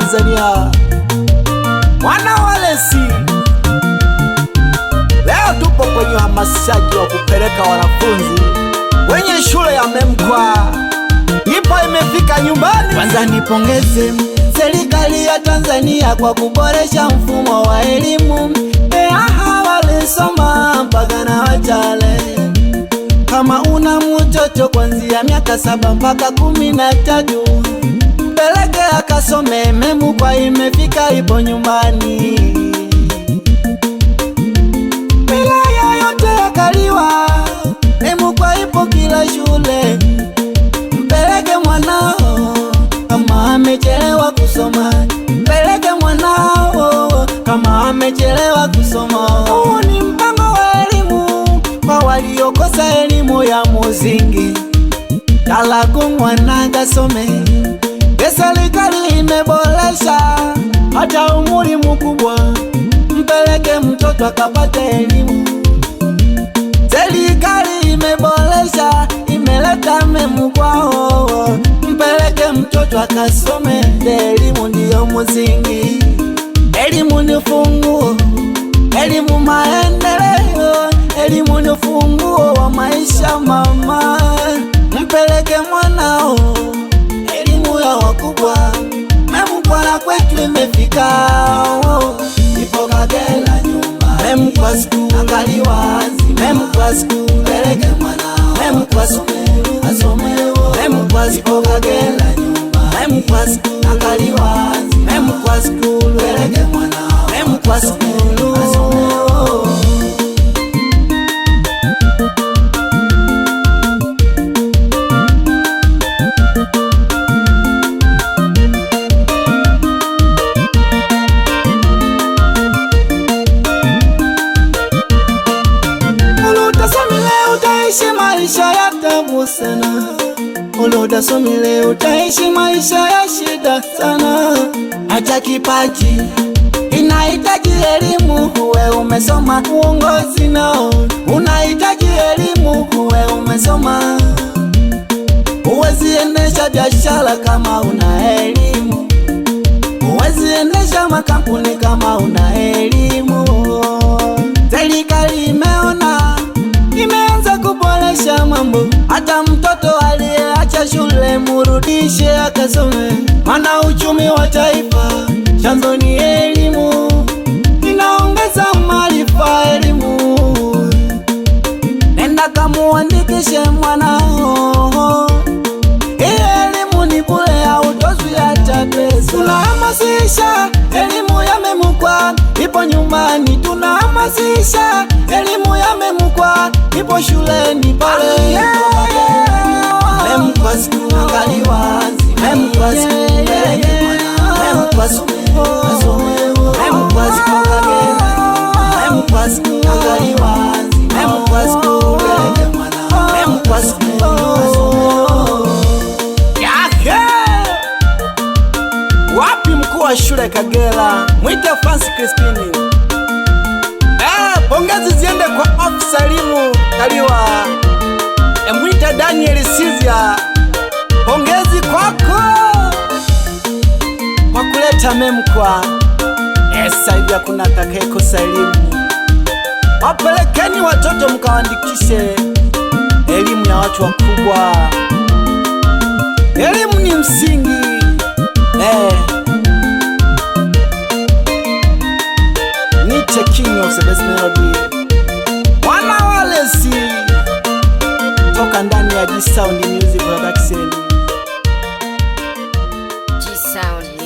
Tanzania, mwana walesi. Leo tupo kwenye uhamasishaji wa kupeleka wanafunzi kwenye shule ya MEMKWA, ipo imefika nyumbani. Kwanza nipongeze serikali ya Tanzania kwa kuboresha mfumo wa elimu. Hawa walisoma mpaka na wachale. Kama una mtoto kuanzia miaka 7 mpaka 13, mpeleke akasome. MEMKWA imefika, ipo nyumbani. Wilaya yote ya Kaliwa, MEMKWA ipo kila shule. Mpeleke mwanao kama amechelewa kusoma, mpeleke mwanao kama amechelewa kusoma. Huu ni mpango wa elimu kwa waliokosa elimu ya msingi. Talagu mwana kasome, serikali imeboresha hata umri mkubwa. Mpeleke mtoto akapate elimu. Serikali imeboresha, imeleta MEMKWA. Mpeleke mtoto akasome, elimu ndiyo msingi. Elimu ni funguo, elimu maendeleo, elimu ni funguo wa maisha mama. Mpeleke mwanao, elimu ya wakubwa. MEMKWA na kwetu imefika, ipo Kagera nyumba. MEMKWA school Kaliwa, MEMKWA school. Mpeleke mwanao, MEMKWA school asome. MEMKWA school Kagera nyumba. MEMKWA school Kaliwa, MEMKWA school. Mpeleke mwanao, MEMKWA school asome. Maisha ya tabu sana, ulodasomile utaishi maisha ya shida sana. Acha kipaji, inahitaji elimu. Uwe umesoma uongozi nao unahitaji elimu. Uwe umesoma, uwezi endesha biashara kama una elimu. Uwezi endesha makampuni kama una elimu. Serikali imeona, imeanza kuboresha mambo. Hata mtoto aliyeacha shule murudishe akasome, maana uchumi wa taifa chanzo ni elimu. Inaongeza maarifa elimu. Nenda kamuandikishe mwanao, elimu ni bure, hautozwi hata pesa. Tunahamasisha elimu ya MEMKWA, ipo nyumbani. Tunahamasisha elimu ya MEMKWA, ipo shuleni pale. MEMKWA school Kaliwa, MEMKWA school. MEMKWA school asome. MEMKWA school Kagera, MEMKWA school Kaliwa, MEMKWA school. MEMKWA school asome. Wapi mkuu wa shule Kagera? Mwite Francis Christine. Pongezi ziende kwa ofisa elimu Kaliwa. Mwite Daniel Sizia. Pongezi kwako kwa kuleta MEMKWA. Sasa hivi hakuna atakayekosa elimu. Wapelekeni watoto mkawaandikishe elimu ya watu wakubwa. Elimu ni msingi. Niche king of the best melody, mwana walesi, toka ndani ya G Sound Music Production. G Sound.